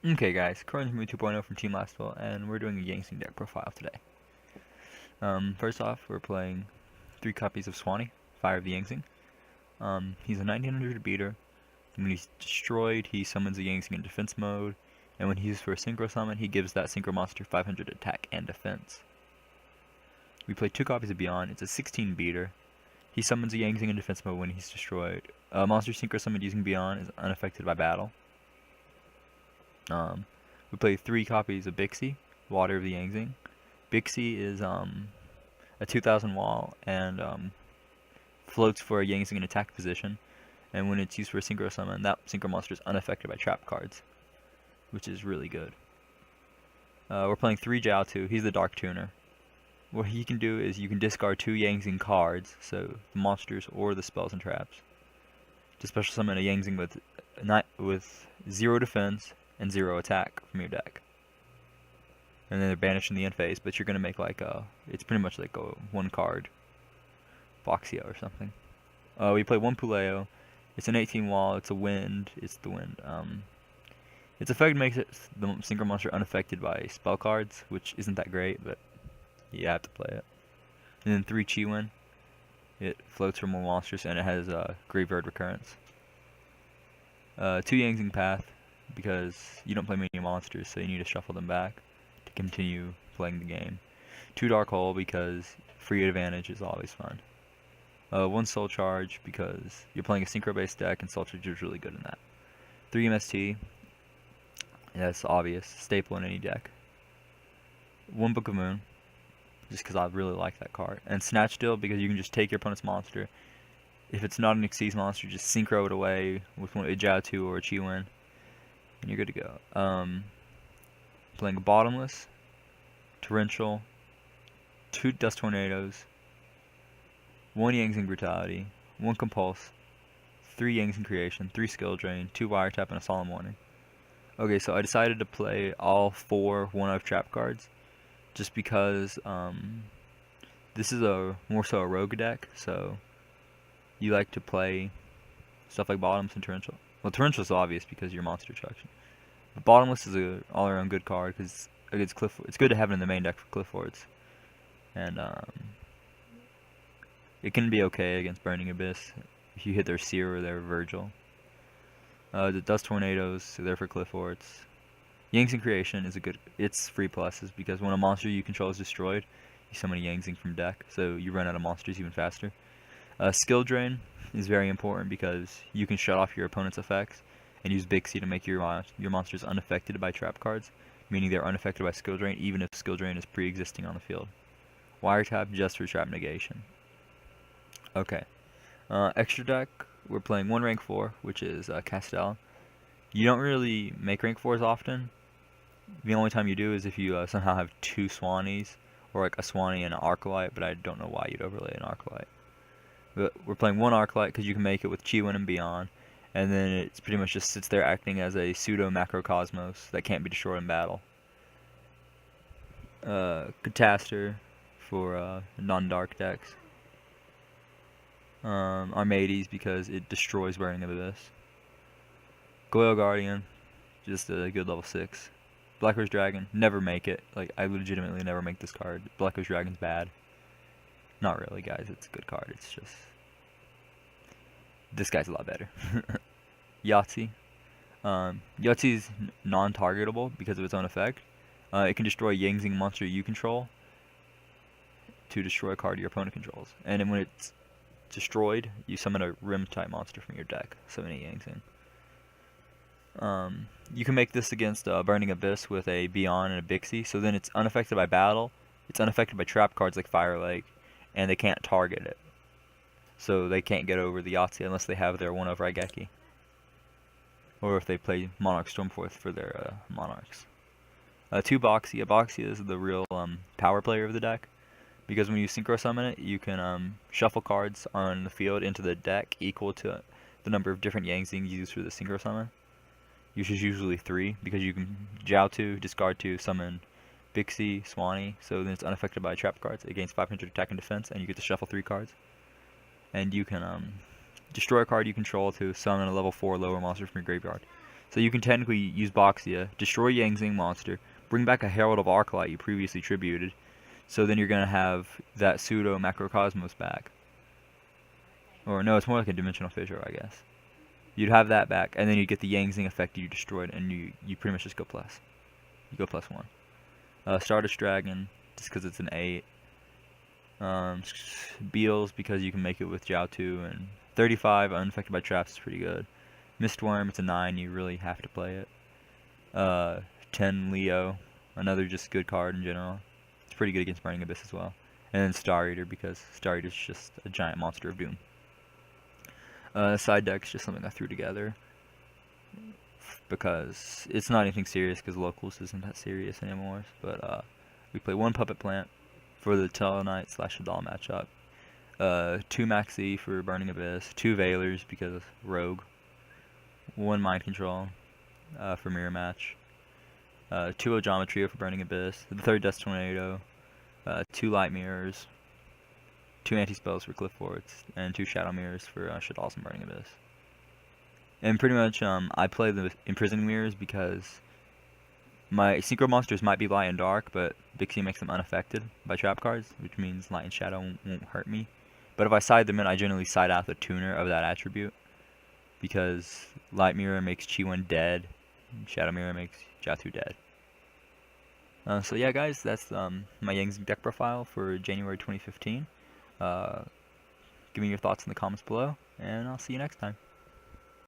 Okay guys, Currently 2.0 from Team Lastville, and we're doing a Zing deck profile today. First off, we're playing 3 copies of Swanee, Fire of the Zing. He's a 1900 beater. When he's destroyed, he summons a Zing in defense mode, and when he's used for a synchro summon, he gives that synchro monster 500 attack and defense. We play 2 copies of Beyond. It's a 16 beater. He summons a Zing in defense mode when he's destroyed. A monster synchro summoned using Beyond is unaffected by battle. We play 3 copies of Bixie, Water of the Zing. Bixie is a 2000 wall and floats for a Zing in attack position, and when it's used for a synchro summon, that synchro monster is unaffected by trap cards, which is really good. We're playing 3 Jiaotu. He's the Dark Tuner. What he can do is you can discard 2 Zing cards, so the monsters or the spells and traps, to special summon a Zing with 0 defense and 0 attack from your deck. And then they're banished in the end phase, but you're going to make like it's pretty much like a 1 card Boxio or something. We play 1 Puleo. It's an 18 wall, it's the wind. Its effect makes the synchro monster unaffected by spell cards, which isn't that great, but you have to play it. And then 3 Chiwen. It floats for more monsters, and it has Graveyard Recurrence. 2 Zing Path, because you don't play many monsters, so you need to shuffle them back to continue playing the game. 2 Dark Hole, because free advantage is always fun. 1 Soul Charge, because you're playing a synchro-based deck, and Soul Charge is really good in that. 3 MST, that's obvious, staple in any deck. 1 Book of Moon, just because I really like that card. And Snatch Deal, because you can just take your opponent's monster. If it's not an Xyz monster, just synchro it away with a Jiaotu or a Chiwen, and you're good to go. Playing a Bottomless, Torrential, 2 Dust Tornadoes, 1 Zing Brutality, 1 Compulse, 3 Zing Creation, 3 Skill Drain, 2 Wiretap, and a Solemn Warning. Okay, so I decided to play all 4 1-of trap cards, just because this is more so a rogue deck, so you like to play stuff like Bottoms and Torrential. Well, Torrential is obvious because of your monster attraction. But Bottomless is a all-around good card because against it's good to have it in the main deck for Cliffords, and it can be okay against Burning Abyss if you hit their Seer or their Virgil. The Dust Tornadoes are there for Cliffords. Zing Creation is it's free pluses because when a monster you control is destroyed, you summon a Zing from deck, so you run out of monsters even faster. Skill Drain is very important because you can shut off your opponent's effects and use Bixie to make your monsters unaffected by trap cards, meaning they're unaffected by Skill Drain even if Skill Drain is pre-existing on the field. Wiretap just for trap negation. Okay. Extra deck, we're playing 1 rank 4, which is Castel. You don't really make rank 4s often. The only time you do is if you somehow have 2 Swanees, or like a Swanee and an Arclight, but I don't know why you'd overlay an Arclight. But we're playing 1 Arclight because you can make it with Chiwen and Beyond, and then it pretty much just sits there acting as a pseudo macrocosmos that can't be destroyed in battle. Catastor for non-dark decks. Armades because it destroys Burning Abyss. Goyle Guardian, just a good level 6. Black Rose Dragon, never make it. Like, I legitimately never make this card. Black Rose Dragon's bad. Not really, guys. It's a good card. It's just... this guy's a lot better. Yahtzee. Yahtzee's non-targetable because of its own effect. It can destroy a Zing monster you control to destroy a card your opponent controls. And then when it's destroyed, you summon a Rim-type monster from your deck, summoning Zing. You can make this against Burning Abyss with a Beyond and a Bixie, so then it's unaffected by battle, it's unaffected by trap cards like Fire Lake, and they can't target it. So they can't get over the Yahtzee unless they have their 1-of Raigeki. Or if they play Monarch Stormforth for their Monarchs. 2 Boxia. Boxia is the real power player of the deck, because when you synchro summon it, you can shuffle cards on the field into the deck equal to the number of different Zings used for the synchro summon. Which is usually 3, because you can Jiaotu, discard 2, summon Bixie, Swanee, so then it's unaffected by trap cards. It gains 500 attack and defense, and you get to shuffle 3 cards. And you can destroy a card you control to summon a level 4 lower monster from your graveyard. So you can technically use Boxia, destroy Yang Zing monster, bring back a Herald of Arclight you previously tributed, so then you're going to have that pseudo Macrocosmos back. Or no, it's more like a Dimensional Fissure, I guess. You'd have that back, and then you get the Yang Zing effect you destroyed, and you pretty much just go plus. You go +1. Stardust Dragon, just because it's an 8. Beals, because you can make it with Jiao-Tu, and 35, unaffected by traps, is pretty good. Mistworm, it's a 9, you really have to play it. 10, Leo, another just good card in general. It's pretty good against Burning Abyss as well. And then Star Eater, because Star Eater is just a giant monster of doom. Side deck's just something I threw together because it's not anything serious, because locals isn't that serious anymore. But we play 1 Puppet Plant for the Tellarknight / Shadal matchup. 2 Maxi for Burning Abyss. 2 Veilers because Rogue. 1 Mind Control for Mirror Match. 2 Ojama Trio for Burning Abyss. The 3rd Dust Tornado. 2 Light Mirrors. 2 Anti-Spells for Cliff Forts. And 2 Shadow Mirrors for Shadal's and Burning Abyss. And pretty much, I play the Imprisoning Mirrors because my Synchro monsters might be light and dark, but Bixie makes them unaffected by trap cards, which means light and shadow won't hurt me. But if I side them in, I generally side out the tuner of that attribute, because Light Mirror makes Chi-Wen dead, and Shadow Mirror makes Jiao-Tu dead. So yeah, guys, that's my Yang Zing deck profile for January 2015. Give me your thoughts in the comments below, and I'll see you next time.